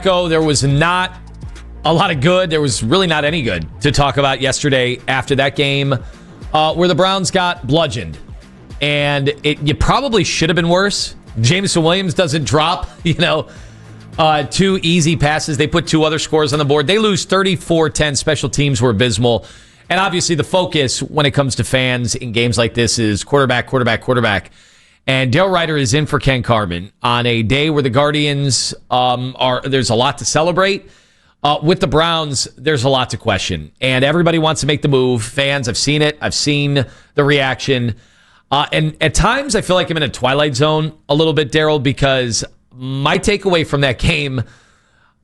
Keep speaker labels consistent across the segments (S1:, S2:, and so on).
S1: There was not a lot of good. There was really not any good to talk about yesterday after that game where the Browns got bludgeoned. And it probably should have been worse. Jameson Williams doesn't drop, two easy passes. They put two other scores on the board. They lose 34-10. Special teams were abysmal. And obviously the focus when it comes to fans in games like this is quarterback. And Dale Ryder is in for Ken Carman on a day where the Guardians there's a lot to celebrate. With the Browns, there's a lot to question. And everybody wants to make the move. Fans, I've seen it. I've seen the reaction. And at times, I feel like I'm in a twilight zone a little bit, Daryl, because my takeaway from that game,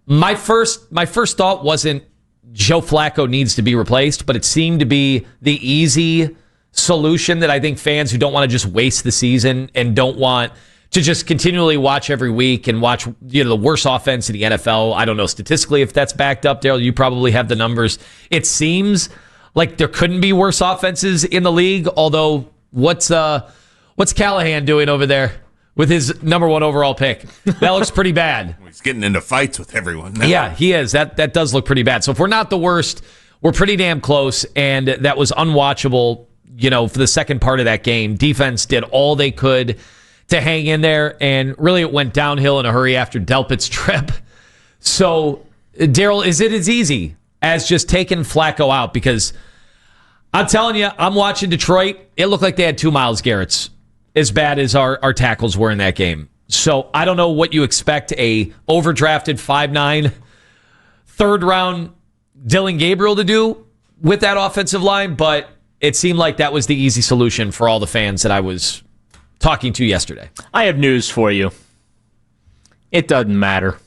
S1: my first thought wasn't Joe Flacco needs to be replaced, but it seemed to be the easy solution that I think fans who don't want to just waste the season and don't want to just continually watch every week and watch the worst offense in the NFL. I don't know statistically if that's backed up, Daryl. You probably have the numbers. It seems like there couldn't be worse offenses in the league, although what's Callahan doing over there with his number one overall pick? That looks pretty bad.
S2: He's getting into fights with everyone now.
S1: Yeah, he is. That does look pretty bad. So if we're not the worst, we're pretty damn close, and that was unwatchable, for the second part of that game. Defense did all they could to hang in there, and really it went downhill in a hurry after Delpit's trip. So, Daryl, is it as easy as just taking Flacco out? Because I'm telling you, I'm watching Detroit. It looked like they had two Myles Garretts, as bad as our tackles were in that game. So I don't know what you expect a overdrafted 5'9", third-round Dylan Gabriel to do with that offensive line, but it seemed like that was the easy solution for all the fans that I was talking to yesterday.
S3: I have news for you. It doesn't matter.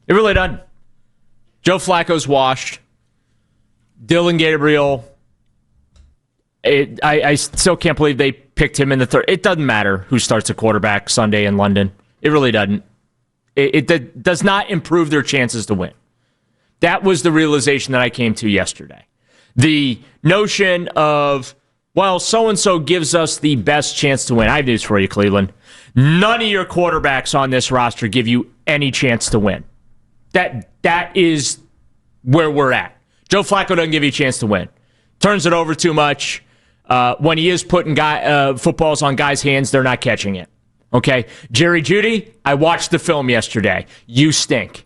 S3: It really doesn't. Joe Flacco's washed. Dylan Gabriel, I still can't believe they picked him in the third. It doesn't matter who starts a quarterback Sunday in London. It really doesn't. It does not improve their chances to win. That was the realization that I came to yesterday. The notion of, well, so-and-so gives us the best chance to win. I have news for you, Cleveland. None of your quarterbacks on this roster give you any chance to win. That is where we're at. Joe Flacco doesn't give you a chance to win. Turns it over too much. When he is putting footballs on guys' hands, they're not catching it. Okay? Jeudy, I watched the film yesterday. You stink.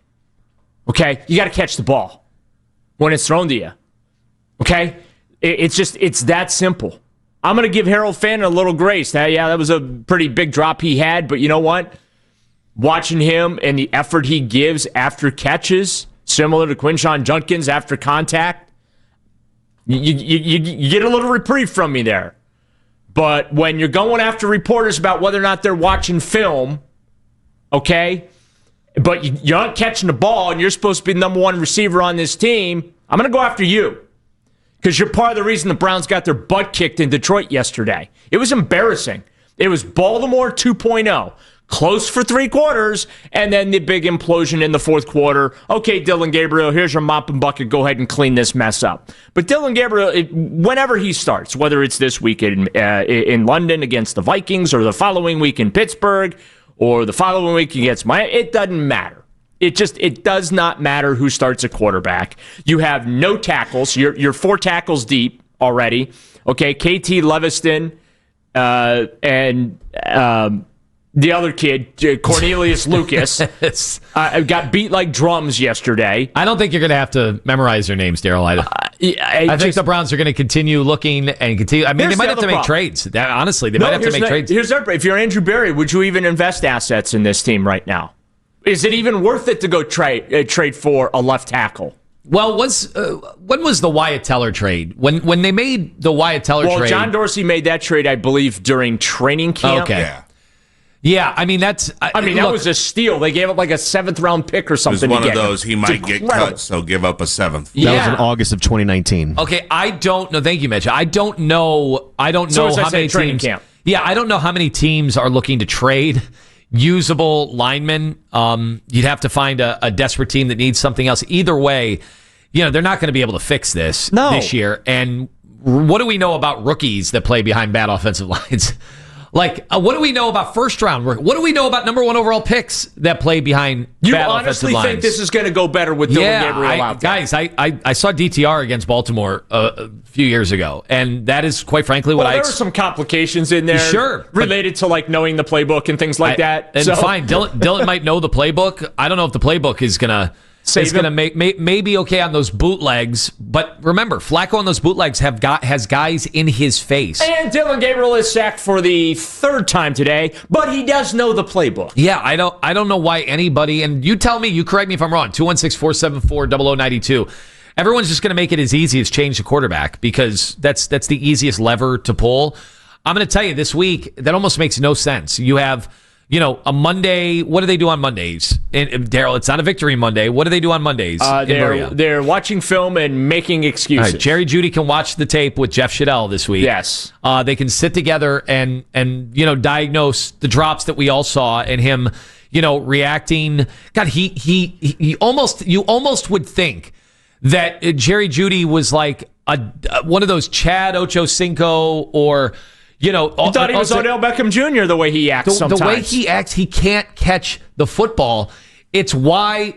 S3: Okay? You got to catch the ball when it's thrown to you. Okay? It's that simple. I'm going to give Harold Fannin a little grace. That was a pretty big drop he had, but you know what? Watching him and the effort he gives after catches, similar to Quinshon Judkins after contact, you get a little reprieve from me there. But when you're going after reporters about whether or not they're watching film, okay, but you're not catching the ball and you're supposed to be the number one receiver on this team, I'm going to go after you. Because you're part of the reason the Browns got their butt kicked in Detroit yesterday. It was embarrassing. It was Baltimore 2.0. Close for three quarters, and then the big implosion in the fourth quarter. Okay, Dylan Gabriel, here's your mop and bucket. Go ahead and clean this mess up. But Dylan Gabriel, whenever he starts, whether it's this week in London against the Vikings or the following week in Pittsburgh or the following week against Miami, it doesn't matter. It does not matter who starts a quarterback. You have no tackles. You're four tackles deep already. Okay, KT Leviston and the other kid, Cornelius Lucas, got beat like drums yesterday.
S1: I don't think you're going to have to memorize their names, Daryl. I think the Browns are going to continue looking and continue. I mean, they might have to make trades. Honestly, they might have to make trades.
S3: If you're Andrew Berry, would you even invest assets in this team right now? Is it even worth it to go trade for a left tackle?
S1: Well, when was the Wyatt Teller trade? When they made the Wyatt Teller trade?
S3: Well, John Dorsey made that trade, I believe, during training camp.
S1: Okay. Yeah, I mean, that
S3: was a steal. They gave up like a 7th-round pick or something.
S2: It was one of those, he might get cut, so give up a 7th.
S4: That was in August of 2019.
S1: Okay, I don't know. Thank you, Mitch. I don't know how many
S3: training
S1: teams.
S3: Camp.
S1: Yeah, I don't know how many teams are looking to trade usable linemen. You'd have to find a desperate team that needs something else. Either way, they're not going to be able to fix this this year. And what do we know about rookies that play behind bad offensive lines? Like, what do we know about first round? What do we know about number 1 overall picks that play behind
S3: You
S1: bad
S3: honestly
S1: offensive
S3: think
S1: lines?
S3: this is going to go better with Dylan Gabriel out there?
S1: Guys, I saw DTR against Baltimore a few years ago, and that is quite frankly what
S3: there were some complications in there,
S1: Sure,
S3: related to like knowing the playbook and things like that.
S1: And fine, Dylan might know the playbook. I don't know if the playbook is gonna make maybe okay on those bootlegs, but remember, Flacco on those bootlegs has guys in his face.
S3: And Dylan Gabriel is sacked for the 3rd time today, but he does know the playbook.
S1: Yeah, I don't know why anybody, and you tell me, you correct me if I'm wrong, 216-474-0092. Everyone's just going to make it as easy as change the quarterback because that's the easiest lever to pull. I'm going to tell you this week, that almost makes no sense. You have, a Monday. What do they do on Mondays? Daryl, it's not a victory Monday. What do they do on Mondays?
S3: They're watching film and making excuses.
S1: Right, Jerry Judy can watch the tape with Jeff Shadell this week.
S3: Yes.
S1: They can sit together and diagnose the drops that we all saw and him, reacting. God, you almost would think that Jerry Judy was like one of those Chad Ochocinco or.
S3: You thought he was Odell Beckham Jr. the way he acts sometimes.
S1: The way he acts, he can't catch the football. It's why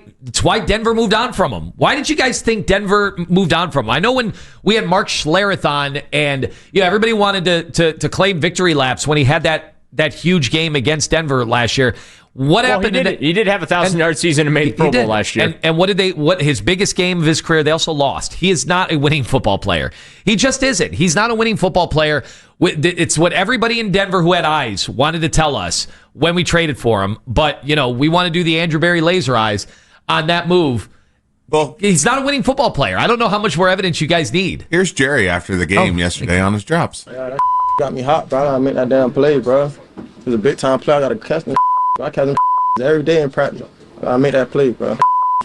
S1: Denver moved on from him. Why did you guys think Denver moved on from him? I know when we had Mark Schlereth on and everybody wanted to claim victory laps when he had that huge game against Denver last year. What happened?
S3: He did have a 1,000-yard season and made the Pro Bowl last year.
S1: And what his biggest game of his career, they also lost. He is not a winning football player. He just isn't. He's not a winning football player. It's what everybody in Denver who had eyes wanted to tell us when we traded for him. But, we want to do the Andrew Berry laser eyes on that move. Well, he's not a winning football player. I don't know how much more evidence you guys need.
S2: Here's Jerry after the game yesterday on his drops.
S5: Yeah, that got me hot, bro. I make that damn play, bro. It was a big-time play. I got to catch them. I catch them every day in practice. I made that play, bro.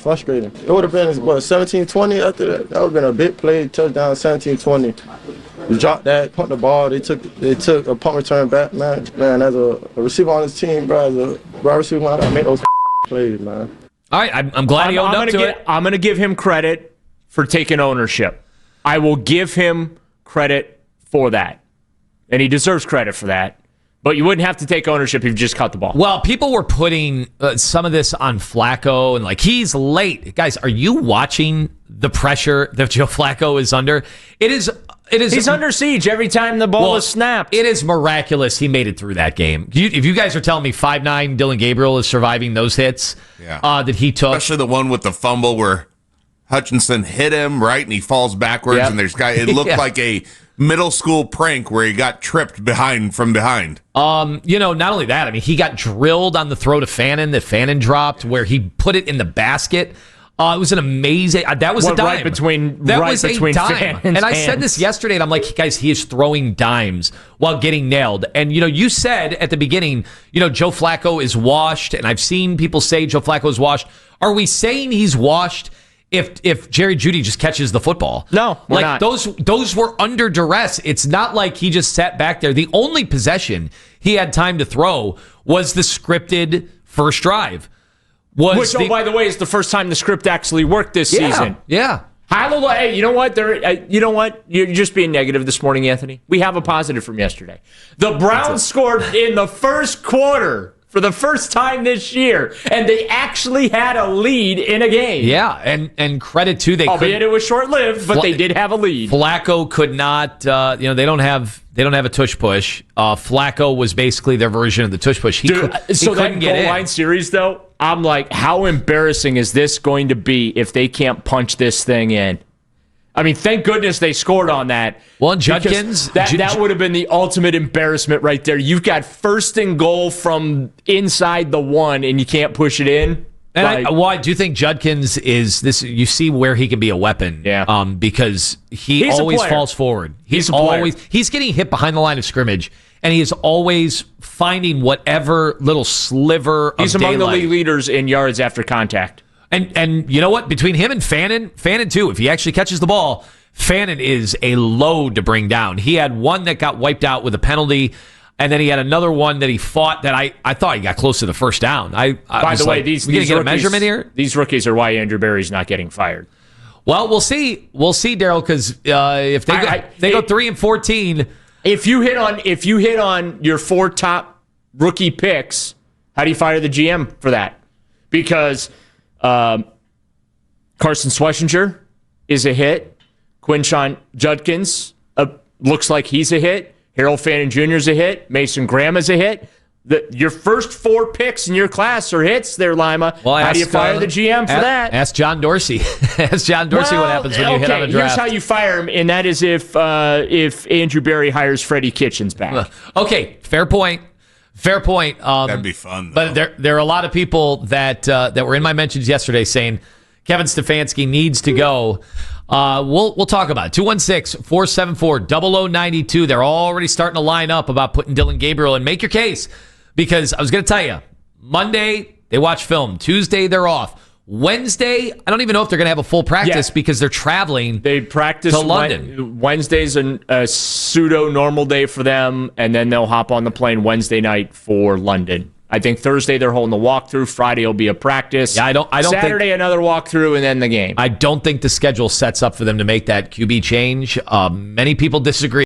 S5: Frustrating. It would have been, 17-20 after that? That would have been a big play, touchdown, 17-20. We dropped that, pumped the ball. They took a punt return back, man. Man, as a receiver on this team, bro, as a wide receiver, I got to make those plays, man.
S1: All right, I'm glad he owned up to it.
S3: I'm going to give him credit for taking ownership. I will give him credit for that. And he deserves credit for that. But you wouldn't have to take ownership if you just cut the ball.
S1: Well, people were putting some of this on Flacco and he's late. Guys, are you watching the pressure that Joe Flacco is under? It is.
S3: He's under siege every time the ball is snapped.
S1: It is miraculous he made it through that game. If you guys are telling me 5'9" Dylan Gabriel is surviving those hits that he took.
S2: Especially the one with the fumble where Hutchinson hit him, right, and he falls backwards, and there's it looked like a middle school prank where he got tripped from behind.
S1: Not only that, I mean, he got drilled on the throw to Fannin that Fannin dropped where he put it in the basket. It was an amazing. That was a dime.
S3: Right between
S1: a
S3: dime.
S1: And I said this yesterday, and I'm like, guys, he is throwing dimes while getting nailed. And you said at the beginning, Joe Flacco is washed, and I've seen people say Joe Flacco is washed. Are we saying he's washed if Jerry Jeudy just catches the football?
S3: No, we're not.
S1: Those were under duress. It's not like he just sat back there. The only possession he had time to throw was the scripted first drive.
S3: Which, by the way, is the first time the script actually worked this season.
S1: Yeah.
S3: Hey, you know what? You're just being negative this morning, Anthony. We have a positive from yesterday. The Browns scored in the first quarter for the first time this year, and they actually had a lead in a game.
S1: Yeah, and credit to
S3: albeit it was short-lived, but they did have a lead.
S1: Flacco could not. They don't have a tush push. Flacco was basically their version of the tush push. He couldn't get in.
S3: Goal line series, though, I'm like, how embarrassing is this going to be if they can't punch this thing in? I mean, thank goodness they scored on that.
S1: Well, Judkins,
S3: that would have been the ultimate embarrassment right there. You've got first and goal from inside the one, and you can't push it in.
S1: And I do think Judkins is this. You see where he can be a weapon.
S3: Yeah.
S1: Because he always falls forward. He's getting hit behind the line of scrimmage, and he is always finding whatever little sliver of daylight.
S3: He's among the league leaders in yards after contact.
S1: And you know what? Between him and Fannin too, if he actually catches the ball, Fannin is a load to bring down. He had one that got wiped out with a penalty, and then he had another one that he fought that I thought he got close to the first down. By
S3: the way, these
S1: we gonna get a measurement here?
S3: These rookies are why Andrew Berry's not getting fired.
S1: Well, we'll see. We'll see, Daryl, because if they go 3-14,
S3: If you hit on your 4 top rookie picks, how do you fire the GM for that? Because Carson Schlesinger is a hit. Quinshon Judkins looks like he's a hit. Harold Fannin Jr. is a hit. Mason Graham is a hit. Your first 4 picks in your class are hits there, Lima.
S1: Well,
S3: how do you fire the GM for that?
S1: Ask John Dorsey. Ask John Dorsey what happens when you hit on a draft.
S3: Here's how you fire him, and that is if Andrew Berry hires Freddie Kitchens back.
S1: Okay, fair point. Fair point.
S2: That'd be fun, though.
S1: But there are a lot of people that were in my mentions yesterday saying Kevin Stefanski needs to go. We'll talk about it. 216-474-0092. They're already starting to line up about putting Dylan Gabriel in. Make your case. Because I was going to tell you, Monday, they watch film. Tuesday, they're off. Wednesday, I don't even know if they're going to have a full practice because they're traveling
S3: They practice
S1: to London.
S3: Wednesday's a pseudo-normal day for them, and then they'll hop on the plane Wednesday night for London. I think Thursday they're holding the walkthrough. Friday will be a practice.
S1: Yeah, I don't
S3: Saturday,
S1: think,
S3: another walkthrough, and then the game.
S1: I don't think the schedule sets up for them to make that QB change. Many people disagree.